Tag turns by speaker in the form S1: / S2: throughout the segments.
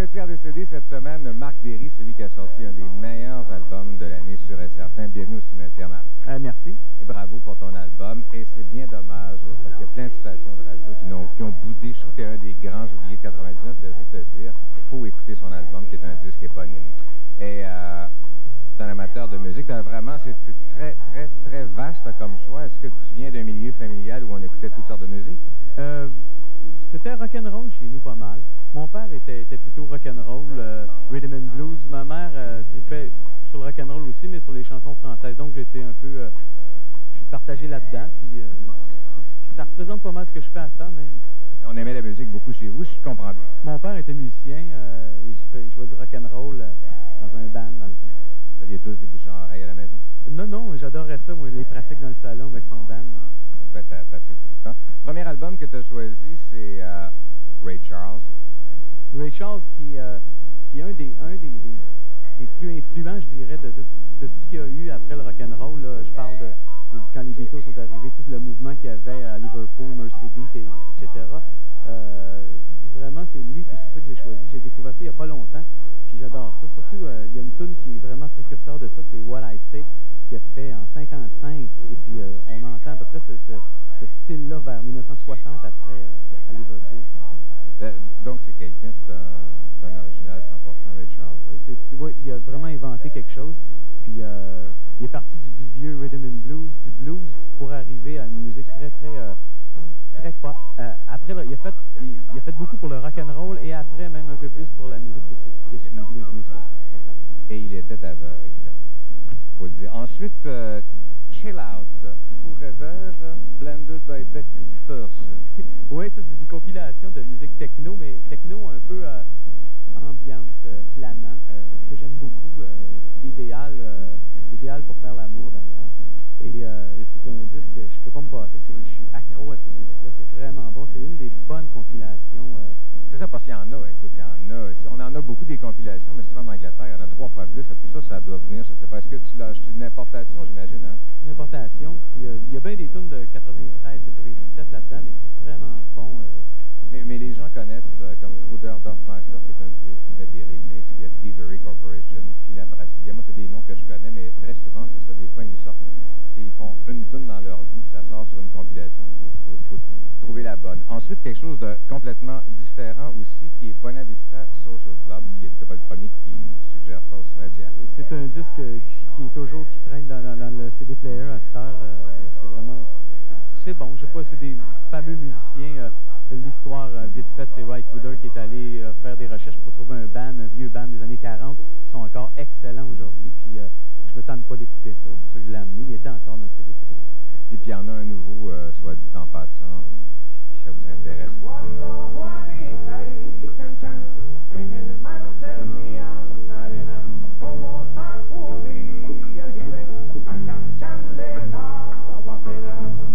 S1: cimetière des CD cette semaine, Marc Derry, celui qui a sorti un des meilleurs albums de l'année, sûr et certain. Bienvenue au cimetière, Marc.
S2: Merci.
S1: Et bravo pour ton album. Et c'est bien dommage, parce qu'il y a plein de stations de radio qui ont boudé. Je trouve que tu es un des grands oubliés de 99. Je voulais juste te dire, il faut écouter son album, qui est un disque éponyme. Et tu es un amateur de musique. Vraiment, c'est très, très, très vaste comme choix. Est-ce que tu viens d'un milieu familial où on écoutait toutes sortes de musique?
S2: C'était rock'n'roll chez nous pas mal. Mon père était plutôt rock'n'roll, rhythm and blues. Ma mère tripait sur le rock'n'roll aussi, mais sur les chansons françaises. Donc j'étais un peu, je suis partagé là-dedans. Puis ça représente pas mal ce que je fais à ça même.
S1: On aimait la musique beaucoup chez vous, si je comprends bien.
S2: Mon père était musicien, il jouait du rock'n'roll dans un band dans le temps.
S1: Vous aviez tous des bouchons à oreilles à la maison?
S2: Non, j'adorais ça, moi, les pratiques dans le salon avec son band.
S1: Ça devait être assez trippant. Premier album que tu as choisi, c'est Ray Charles.
S2: Ray Charles, qui est un des plus influents, je dirais, de tout ce qu'il y a eu après le rock'n'roll. Je parle de quand les Beatles sont arrivés, tout le mouvement qu'il y avait à Liverpool, Mercy Beat, etc. Vraiment, c'est lui, puis c'est pour ça que j'ai choisi. J'ai découvert ça il n'y a pas longtemps, puis j'adore ça. Surtout, il y a une tune qui est vraiment précurseur de ça, c'est What I Say, qui a fait en 55, et puis on entend à peu près ce style-là vers 1960 après à Liverpool.
S1: Donc c'est quelqu'un, c'est un original 100%, Ray Charles.
S2: Oui, il a vraiment inventé quelque chose, puis il est parti du vieux rhythm and blues, du blues, pour arriver à une musique très pop. Après, il a fait beaucoup pour le rock'n'roll, et après même un peu plus pour la musique qui a suivi dans les années 60.
S1: Et il était aveugle, faut le dire. Ensuite, Chill Out, Forever, Blended by Patrick First.
S2: Oui, ça c'est une compilation de musique techno, mais techno un peu ambiance, planant, que j'aime beaucoup, idéal pour faire l'amour d'ailleurs. Et c'est un disque que je peux pas me passer, je suis accro à ce disque-là, c'est vraiment bon, c'est une des bonnes compilations.
S1: C'est ça, parce qu'il y en a, écoute, il y en a. On en a beaucoup des compilations, mais si tu vas en Angleterre, il y en a 3 fois plus. Ça doit venir, je sais pas. Est-ce que tu l'as acheté une importation, j'imagine, hein?
S2: Une importation, puis il y a bien des tunes de 96, 97 là-dedans, mais c'est vraiment bon.
S1: Mais les gens connaissent comme Kruder Dorfmeister, qui est un duo qui fait des remixes, puis il y a Thievery Corporation, Fila Brasilia. Moi, c'est des noms que je connais, mais très souvent, c'est ça, des fois, ils nous sortent. Ils font une tune dans leur vie, puis ça sort sur une compilation. Faut trouver la bonne. Ensuite, quelque chose de complètement différent aussi, qui est Buena Vista Social Club, qui n'est pas le premier qui me suggère ça au cimetière.
S2: C'est un disque qui traîne dans le CD player à cette heure. C'est vraiment... C'est bon, je sais pas, c'est des fameux musiciens. L'histoire, vite faite, c'est Ry Cooder qui est allé faire des recherches pour trouver un vieux band des années 40, qui sont encore excellents aujourd'hui. Puis je me tente pas d'écouter ça, c'est pour ça que je l'ai amené. Il était encore dans le CD player.
S1: Et puis il y en a un nouveau, soit dit en passant, si ça vous intéresse.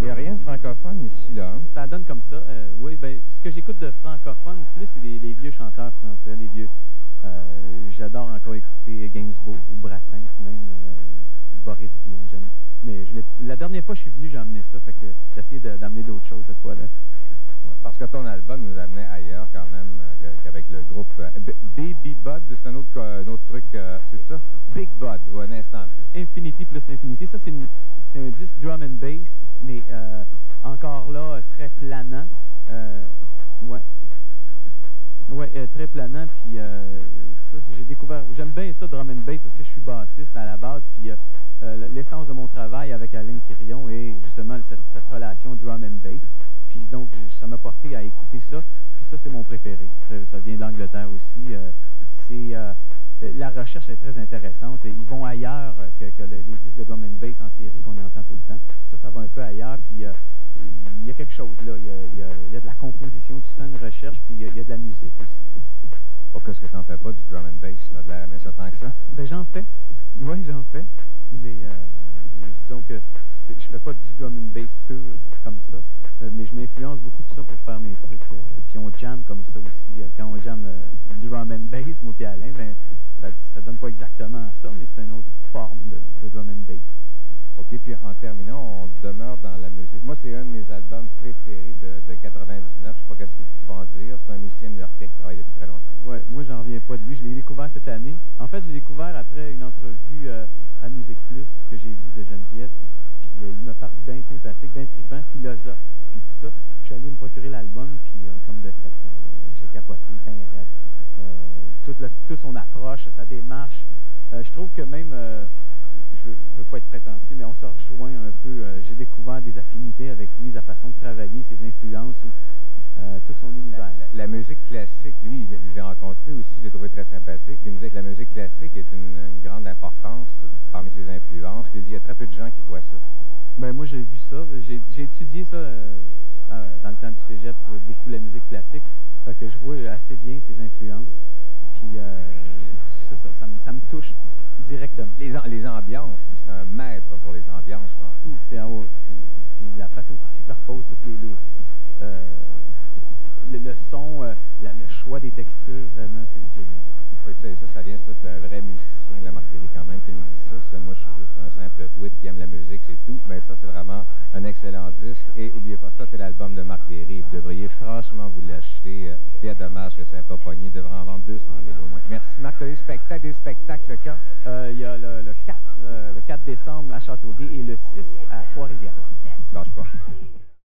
S1: Il n'y a rien de francophone ici, là. Hein?
S2: Ça donne comme ça. Oui, ben, ce que j'écoute de francophone, plus, c'est les vieux chanteurs français, les vieux. J'adore encore écouter Gainsbourg ou Brassens, même Boris Vian, j'aime. Mais la dernière fois que je suis venu, j'ai amené ça, fait que j'ai essayé d'amener d'autres choses cette fois-là.
S1: Ouais, parce que ton album nous amenait ailleurs quand même, qu'avec le groupe Baby Bud, c'est un autre truc, c'est ça? Big Bud, ou un instant plus.
S2: Infinity plus Infinity, ça c'est un disque drum and bass, mais encore là, très planant. Très planant, puis ça, j'ai découvert, j'aime bien ça, drum and bass, parce que je suis bassiste à la base, puis l'essence de mon travail avec Alain Quirion est justement cette relation drum and bass, puis donc ça m'a porté à écouter ça, puis ça c'est mon préféré, ça vient d'Angleterre aussi, la recherche est très intéressante, ils vont ailleurs que les disques de drum and bass en série qu'on entend tout le temps, ça va un peu ailleurs, puis il y a quelque chose là, il y a de la composition, tu sens une recherche, puis il y a de la musique aussi.
S1: Pourquoi est-ce que tu n'en fais pas du drum and bass? Tu as de l'air mais ça tant que ça?
S2: Ben j'en fais, oui j'en fais, mais disons que je fais pas du drum and bass pur comme ça, mais je m'influence beaucoup de ça pour faire mes trucs, puis on jam comme ça aussi, quand on jam drum and bass, moi puis Alain, ben, ça donne pas exactement ça, mais c'est une autre forme de drum and bass.
S1: OK, puis en terminant, on demeure dans la musique. Moi, c'est un de mes albums préférés de 99. Je sais pas qu'est-ce que tu vas en dire. C'est un musicien new-yorkais qui travaille depuis très longtemps.
S2: Ouais, moi, j'en reviens pas. pas de lui. Je l'ai découvert cette année. En fait, je l'ai découvert après une entrevue à Musique Plus que j'ai vue de Geneviève. Puis il m'a paru bien sympathique, bien trippant, philosophe, puis tout ça. Je suis allé me procurer l'album, puis comme de fait, j'ai capoté, bien raide. Toute son approche, sa démarche. Je trouve que même, je veux pas être prétentieux, mais on se rejoint un peu. J'ai découvert des affinités avec lui, sa façon de travailler, ses influences, tout son univers.
S1: La musique classique, lui, je l'ai rencontré aussi, je l'ai trouvé très sympathique. Il me disait que la musique classique est une grande importance parmi ses influences. Il dit il y a très peu de gens qui voient ça.
S2: Ben moi, j'ai vu ça. J'ai étudié ça dans le temps du cégep, beaucoup la musique classique. Fait que je vois assez bien ses influences. Puis, c'est ça, ça me touche directement.
S1: Les ambiances, lui, c'est un maître pour les ambiances, je pense.
S2: Puis la façon qu'il superpose toutes le son, le choix des textures, vraiment, c'est génial.
S1: Oui, ça vient, c'est un vrai musicien de la Marguerite quand même qui me dit ça. Moi, je suis juste un simple tweet qui aime la musique, c'est tout. Mais ça, c'est vraiment un excellent disque. Et n'oubliez pas, ça, c'est l'album de Marc Derry. Vous devriez franchement vous l'acheter. Bien dommage que ça n'ait pas pogné. Il devrait en vendre 200 000 au moins. Merci, Marc. Tu as des spectacles quand?
S2: Il y a le 4 décembre à Châteauguay et le 6 à Trois-Rivières.